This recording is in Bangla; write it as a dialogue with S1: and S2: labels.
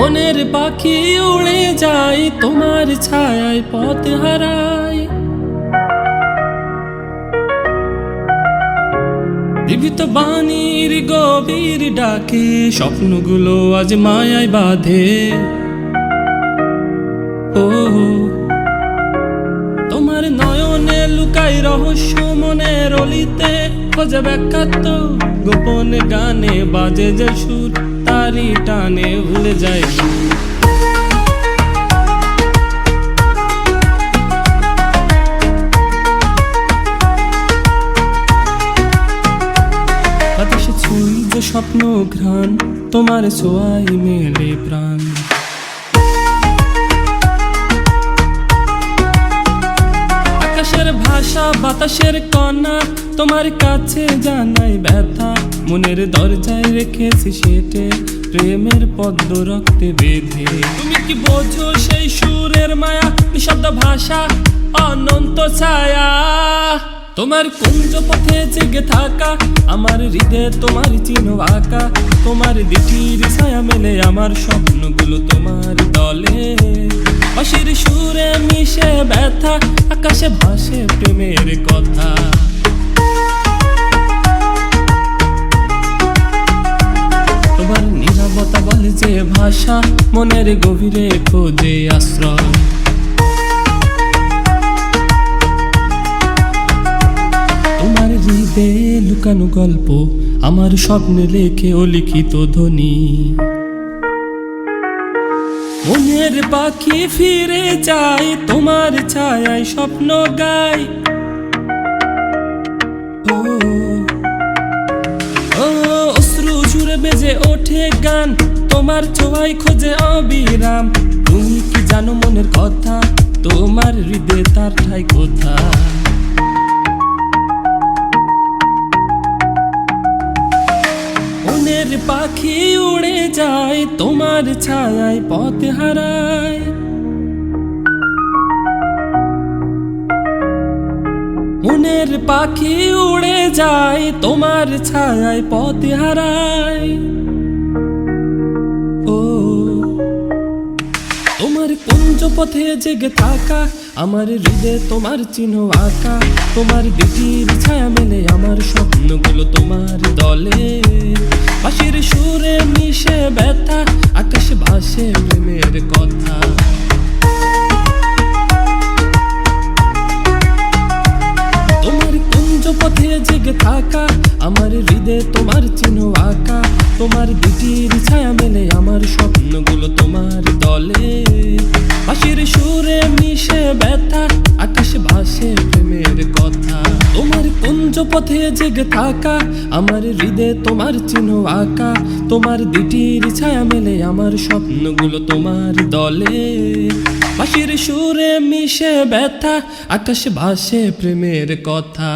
S1: মনের পাখি উড়ে যায় তোমার ছায়ায় পথ হারায়। জীবিত বাণীর গভীর ডাকে স্বপ্নগুলো আজ মায়ায় বাঁধে। ও তোমার নয়নে লুকাই রহস্য, মনের অলিতে খোঁজে ব্যাখ্যা তো। গোপন গানে বাজে যে সুর, তারি টানে ভুলে যায়। বাতাসে ছুঁই যে স্বপ্ন ঘ্রাণ, তোমার ছোঁয়ায় মেলে প্রাণ। আকাশের ভাষা বাতাসের কণা, তোমার কাছে জানাই ব্যথা। মনের দরজায় রেখেছি সেটে প্রেমের পদ্ম রক্তে বেঁধে। তুমি কি বোঝো সেই সুরের মায়া, নিঃশব্দ ভাষা অনন্ত ছায়া। তোমার কুঞ্জ পথে জেগে থাকা, আমার হৃদয়ে তোমার চিহ্ন আঁকা। তোমার দিটির ছায়া মেলে আমার স্বপ্নগুলো তোমার দলে। বাঁশির সুরে মিশে ব্যথা, আকাশে ভাসে প্রেমের কথা। তোমার নীরবতা বলে যে ভাষা, মনের গভীরে খোঁজে আশ্রয়। তোমার হৃদয়ে লুকানো গল্প, আমার স্বপ্নে লেখে ও লিখিত ধ্বনি। মনের পাখি ফিরে যায় তোমার ছায়ায় স্বপ্ন গায়। ও অশ্রু জুড়ে বেজে ওঠে গান, তোমার ছোঁয়ায় খোঁজে অবিরাম। তুমি কি জানো মনের কথা, তোমার হৃদয়ে তার ঠাই কোথা। মনের পাখি উড়ে যায় তোমার ছায়ায় পথ হারায়। মনের পাখি উড়ে যায় তোমার ছায়ায় পথ হারায়। ও তোমার কুঞ্জ পথে জেগে থাকা, আমার হৃদয়ে তোমার চিহ্ন আঁকা। তোমার দিটির ছায়া মেলে আমার স্বপ্নগুলো তোমার দলে। বাঁশির সুরে মিশে ব্যথা, আকাশে ভাসে প্রেমের কথা। তোমার কুঞ্জ পথে জেগে থাকা, আমার হৃদয়ে তোমার চিহ্ন আঁকা। তোমার দিটির ছায়া মেলে আমার স্বপ্নগুলো তোমার দলে। বাঁশির সুরে মিশে ব্যথা, আকাশে ভাসে প্রেমের কথা। তোমার কুঞ্জ পথে জেগে থাকা, আমার হৃদয়ে তোমার চিহ্ন আঁকা। তোমার দিটির ছায়া মেলে আমার স্বপ্নগুলো তোমার দলে। বাঁশির সুরে মিশে ব্যথা, আকাশে ভাসে প্রেমের কথা।